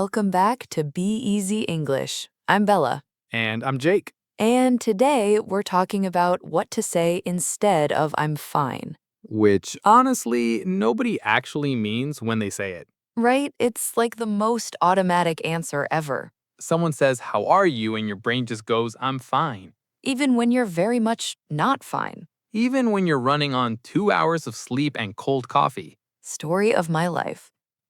Welcome back to Be Easy English. I'm Bella. And I'm Jake. And today we're talking about what to say instead of I'm fine. Which, honestly, nobody actually means when they say it. Right? It's like the most automatic answer ever, Someone says, "How are you?" and your brain just goes, "I'm fine." even when you're very much not fine. Even when you're running on 2 hours of sleep and cold coffee. Story of my life.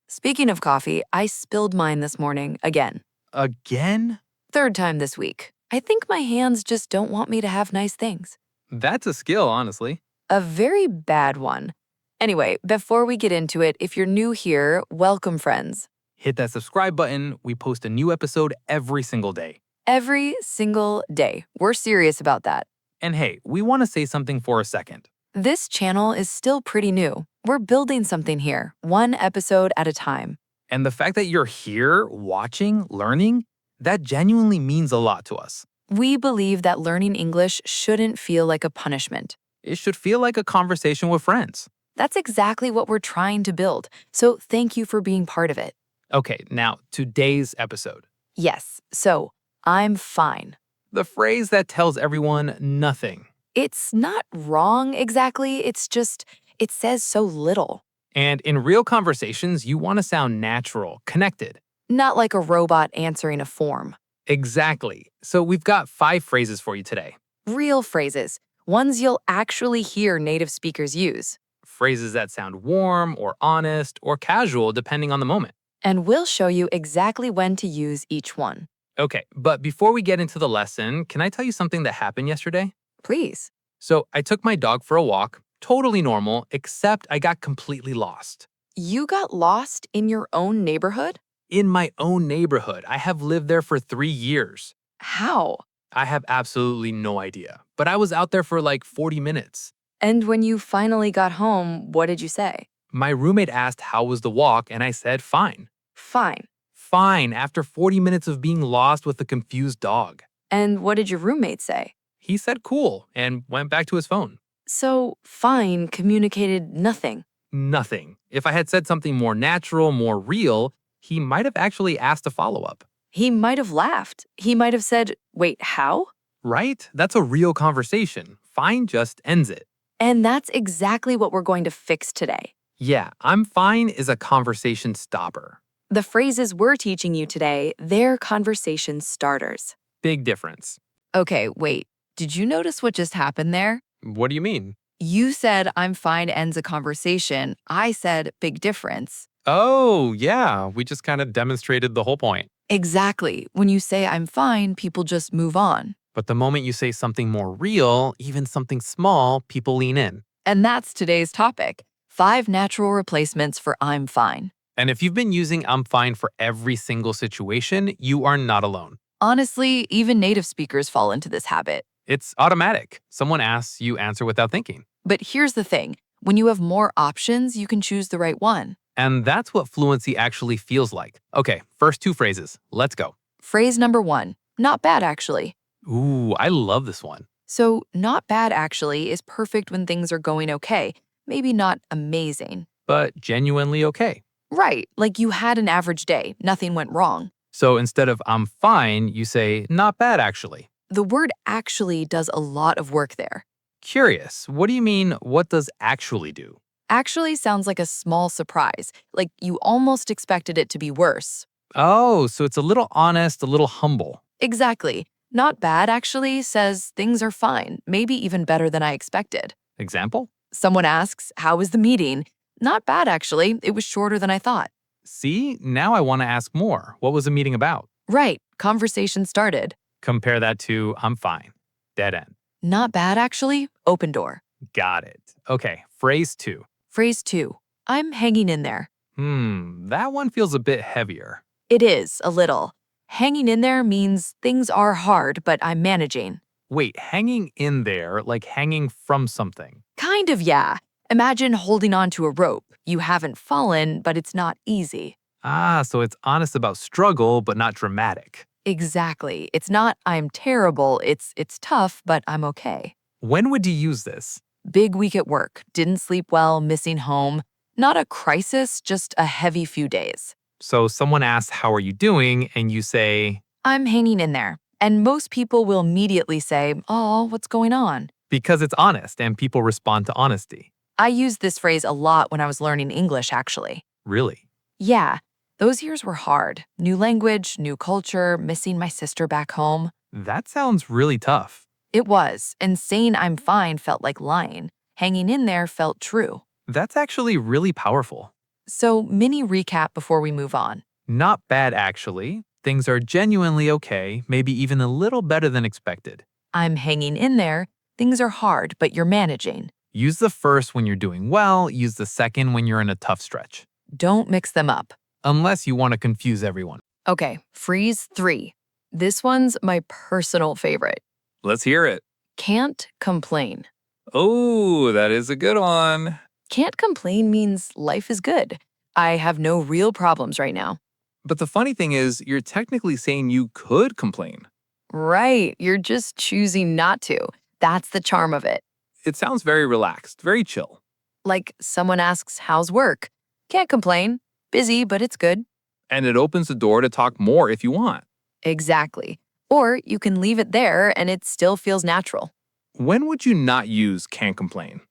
Speaking of coffee, I spilled mine this morning again. Again? Third time this week. I think my hands just don't want me to have nice things. That's a skill, honestly. A very bad one. Anyway, before we get into it, if you're new here, welcome, friends. Hit that subscribe button. We post a new episode every single day. Every single day. We're serious about that. And hey, we want to say something for a second. This channel is still pretty new. We're building something here, one episode at a time. And the fact that you're here, watching, learning, that genuinely means a lot to us. We believe that learning English shouldn't feel like a punishment. It should feel like a conversation with friends. That's exactly what we're trying to build, so thank you for being part of it. Okay, now today's episode. Yes, so I'm fine. The phrase that tells everyone nothing. It's not wrong exactly, it's just, it says so little. And in real conversations, you want to sound natural, connected. Not like a robot answering a form. Exactly. So we've got 5 phrases for you today. Real phrases, ones you'll actually hear native speakers use. Phrases that sound warm or honest or casual depending on the moment. And we'll show you exactly when to use each one. Okay, but before we get into the lesson, can I tell you something that happened yesterday? Please. So I took my dog for a walk, totally normal, except I got completely lost. You got lost in your own neighborhood? In my own neighborhood. I have lived there for 3 years. How? I have absolutely no idea, but I was out there for like 40 minutes. And when you finally got home, what did you say? My roommate asked how was the walk, and I said, fine. Fine. Fine, after 40 minutes of being lost with a confused dog. And what did your roommate say? He said cool and went back to his phone. So, fine communicated nothing. Nothing. If I had said something more natural, more real, he might have actually asked a follow-up. He might have laughed. He might have said, wait, how? Right? That's a real conversation. Fine just ends it. And that's exactly what we're going to fix today. Yeah, I'm fine is a conversation stopper. The phrases we're teaching you today, they're conversation starters. Big difference. Okay, wait. Did you notice what just happened there? What do you mean? You said I'm fine ends a conversation. I said big difference. Oh, yeah, we just kind of demonstrated the whole point. Exactly. When you say I'm fine, people just move on. But the moment you say something more real, even something small, people lean in. And that's today's topic. 5 natural replacements for I'm fine. And if you've been using I'm fine for every single situation, you are not alone. Honestly, even native speakers fall into this habit. It's automatic. Someone asks, you answer without thinking. But here's the thing. When you have more options, you can choose the right one. And that's what fluency actually feels like. Okay, first 2 phrases. Let's go. Phrase number 1. Not bad, actually. Ooh, I love this one. So, not bad, actually, is perfect when things are going okay. Maybe not amazing. But genuinely okay. Right, like you had an average day. Nothing went wrong. So instead of I'm fine, you say not bad actually. The word actually does a lot of work there. Curious, what do you mean, what does actually do? Actually sounds like a small surprise, like you almost expected it to be worse. Oh, so it's a little honest, a little humble. Exactly. Not bad, actually, says things are fine, maybe even better than I expected. Example? Someone asks, how was the meeting? Not bad, actually. It was shorter than I thought. See, now I want to ask more. What was the meeting about? Right. Conversation started. Compare that to I'm fine. Dead end. Not bad, actually. Open door. Got it. Okay, phrase 2. Phrase 2. I'm hanging in there. That one feels a bit heavier. It is, a little. Hanging in there means things are hard, but I'm managing. Wait, hanging in there, like hanging from something. Kind of, yeah. Imagine holding on to a rope. You haven't fallen, but it's not easy. Ah, so it's honest about struggle, but not dramatic. Exactly. It's not I'm terrible, it's tough, but I'm okay. When would you use this? Big week at work, didn't sleep well, missing home. Not a crisis, just a heavy few days. So someone asks, "How are you doing?" and you say, I'm hanging in there. And most people will immediately say, oh, what's going on? because it's honest and people respond to honesty. I used this phrase a lot when I was learning English, actually. Really? Yeah, those years were hard. New language, new culture, missing my sister back home. That sounds really tough. It was, and saying I'm fine felt like lying. Hanging in there felt true. That's actually really powerful. So, mini recap before we move on. Not bad, actually. Things are genuinely okay, maybe even a little better than expected. I'm hanging in there. Things are hard, but you're managing. Use the first when you're doing well, use the second when you're in a tough stretch. Don't mix them up. Unless you want to confuse everyone. Okay, freeze 3. This one's my personal favorite. Let's hear it. Can't complain. Oh, that is a good one. Can't complain means life is good. I have no real problems right now. But the funny thing is, you're technically saying you could complain. Right, you're just choosing not to. That's the charm of it. It sounds very relaxed, very chill. Like someone asks, how's work? Can't complain. Busy, but it's good. And it opens the door to talk more if you want. Exactly. Or you can leave it there and it still feels natural. When would you not use can't complain?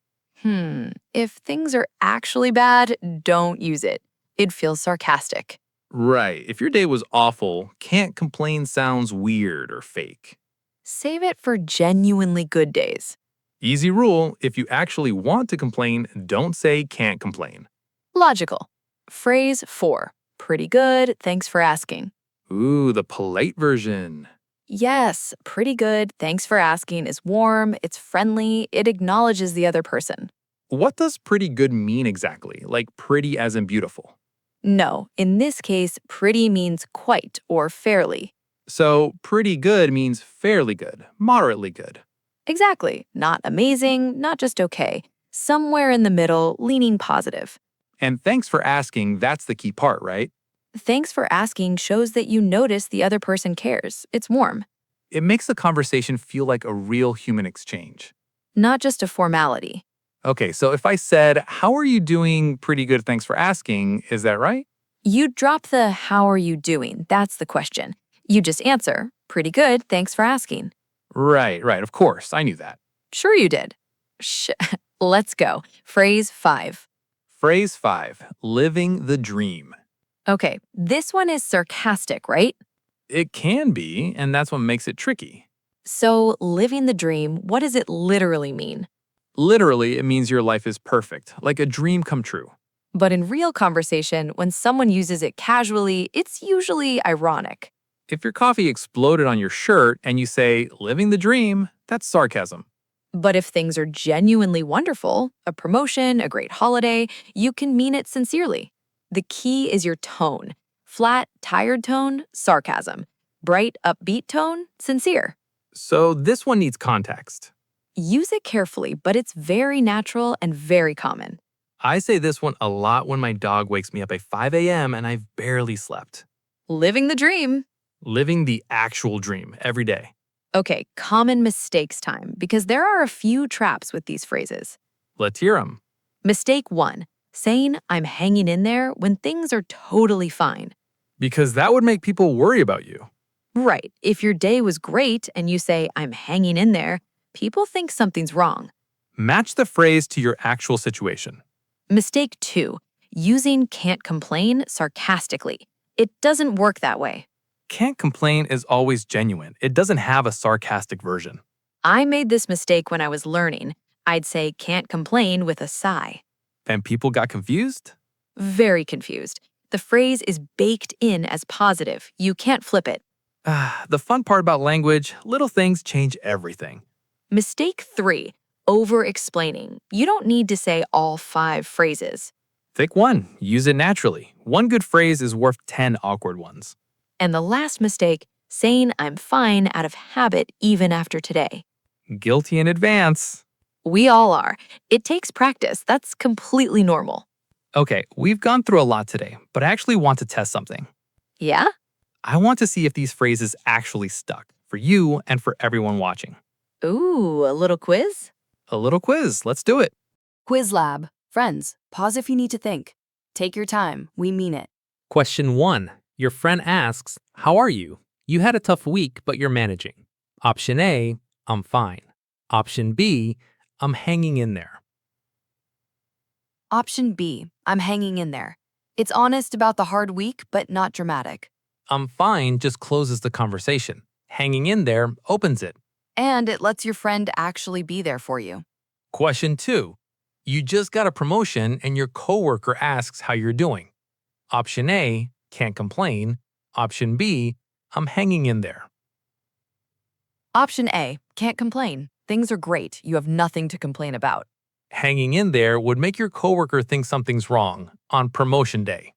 If things are actually bad, don't use it. It feels sarcastic. Right. If your day was awful, can't complain sounds weird or fake. Save it for genuinely good days. Easy rule, if you actually want to complain, don't say can't complain. Logical. Phrase 4. Pretty good, thanks for asking. Ooh, the polite version. Yes, pretty good, thanks for asking is warm, it's friendly, it acknowledges the other person. What does pretty good mean exactly? Like pretty as in beautiful? No, in this case, pretty means quite or fairly. So pretty good means fairly good, moderately good. Exactly. Not amazing, not just okay. Somewhere in the middle, leaning positive. And thanks for asking, that's the key part, right? Thanks for asking shows that you notice the other person cares. It's warm. It makes the conversation feel like a real human exchange. Not just a formality. Okay, so if I said, "How are you doing? Pretty good, thanks for asking," is that right? You drop the how are you doing? That's the question. You just answer, pretty good, thanks for asking. Right, of course, I knew that. Sure you did. Let's go. Phrase 5. Phrase 5, living the dream. Okay, this one is sarcastic, right? It can be, and that's what makes it tricky. So, living the dream, what does it literally mean? Literally, it means your life is perfect, like a dream come true. But in real conversation, when someone uses it casually, it's usually ironic. If your coffee exploded on your shirt and you say, "living the dream," that's sarcasm. But if things are genuinely wonderful, a promotion, a great holiday, you can mean it sincerely. The key is your tone. Flat, tired tone, sarcasm. Bright, upbeat tone, sincere. So this one needs context. Use it carefully, but it's very natural and very common. I say this one a lot when my dog wakes me up at 5 a.m. and I've barely slept. Living the dream. Living the actual dream every day. Okay, common mistakes time, because there are a few traps with these phrases. Let's hear them. Mistake 1, saying I'm hanging in there when things are totally fine. Because that would make people worry about you. Right, if your day was great and you say I'm hanging in there, people think something's wrong. Match the phrase to your actual situation. Mistake 2, using can't complain sarcastically. It doesn't work that way. Can't complain is always genuine. It doesn't have a sarcastic version. I made this mistake when I was learning. I'd say can't complain with a sigh. And people got confused? Very confused. The phrase is baked in as positive. You can't flip it. The fun part about language, little things change everything. Mistake 3, over-explaining. You don't need to say all 5 phrases. Pick one, use it naturally. One good phrase is worth 10 awkward ones. And the last mistake, saying I'm fine out of habit even after today. Guilty in advance. We all are. It takes practice. That's completely normal. Okay, we've gone through a lot today, but I actually want to test something. Yeah? I want to see if these phrases actually stuck for you and for everyone watching. Ooh, a little quiz? A little quiz, let's do it. Quiz Lab. Friends, pause if you need to think. Take your time, we mean it. Question 1. Your friend asks, "How are you? You had a tough week, but you're managing." Option A, "I'm fine." Option B, "I'm hanging in there." Option B, I'm hanging in there. It's honest about the hard week, but not dramatic. "I'm fine" just closes the conversation. "Hanging in there" opens it. And it lets your friend actually be there for you. Question 2. You just got a promotion and your coworker asks how you're doing. Option A, "Can't complain." Option B, "I'm hanging in there." Option A, can't complain. Things are great. You have nothing to complain about. Hanging in there would make your coworker think something's wrong on promotion day.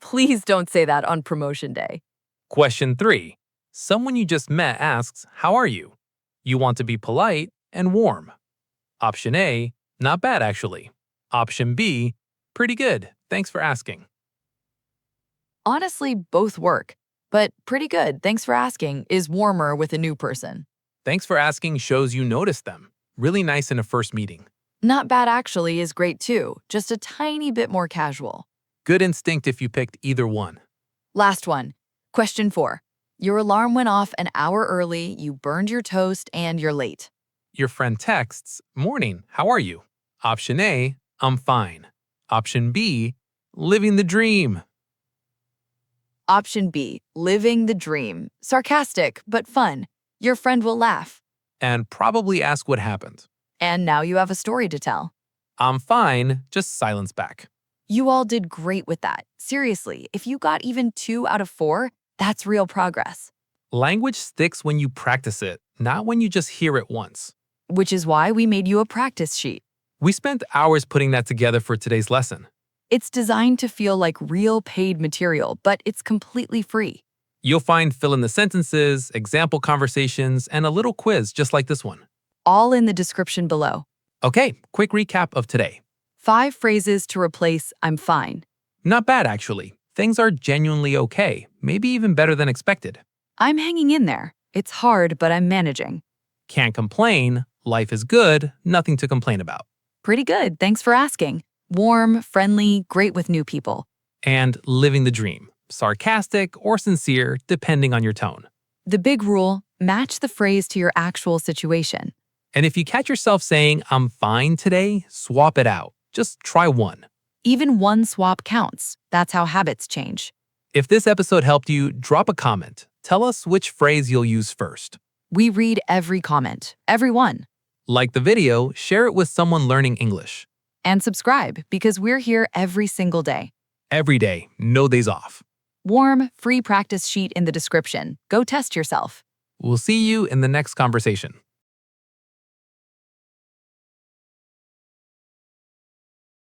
Please don't say that on promotion day. Question 3. Someone you just met asks, "How are you?" You want to be polite and warm. Option A, "Not bad actually." Option B, "Pretty good. Thanks for asking." Honestly, both work. But pretty good, thanks for asking, is warmer with a new person. Thanks for asking shows you noticed them. Really nice in a first meeting. Not bad actually is great too, just a tiny bit more casual. Good instinct if you picked either one. Last one. Question 4. Your alarm went off an hour early, you burned your toast, and you're late. Your friend texts, "Morning, how are you?" Option A, "I'm fine." Option B, "Living the dream." Option B, living the dream. Sarcastic, but fun. Your friend will laugh. And probably ask what happened. And now you have a story to tell. "I'm fine," just silence back. You all did great with that. Seriously, if you got even 2 out of 4, that's real progress. Language sticks when you practice it, not when you just hear it once. Which is why we made you a practice sheet. We spent hours putting that together for today's lesson. It's designed to feel like real paid material, but it's completely free. You'll find fill in the sentences, example conversations, and a little quiz just like this one. All in the description below. Okay, quick recap of today. 5 phrases to replace I'm fine. Not bad, actually. Things are genuinely okay, maybe even better than expected. I'm hanging in there. It's hard, but I'm managing. Can't complain. Life is good. Nothing to complain about. Pretty good, thanks for asking. Warm, friendly, great with new people. And living the dream. Sarcastic or sincere, depending on your tone. The big rule, match the phrase to your actual situation. And if you catch yourself saying, "I'm fine today," swap it out. Just try one. Even one swap counts. That's how habits change. If this episode helped you, drop a comment. Tell us which phrase you'll use first. We read every comment, every one. Like the video, share it with someone learning English. And subscribe because we're here every single day. Every day, no days off. Warm, free practice sheet in the description. Go test yourself. We'll see you in the next conversation.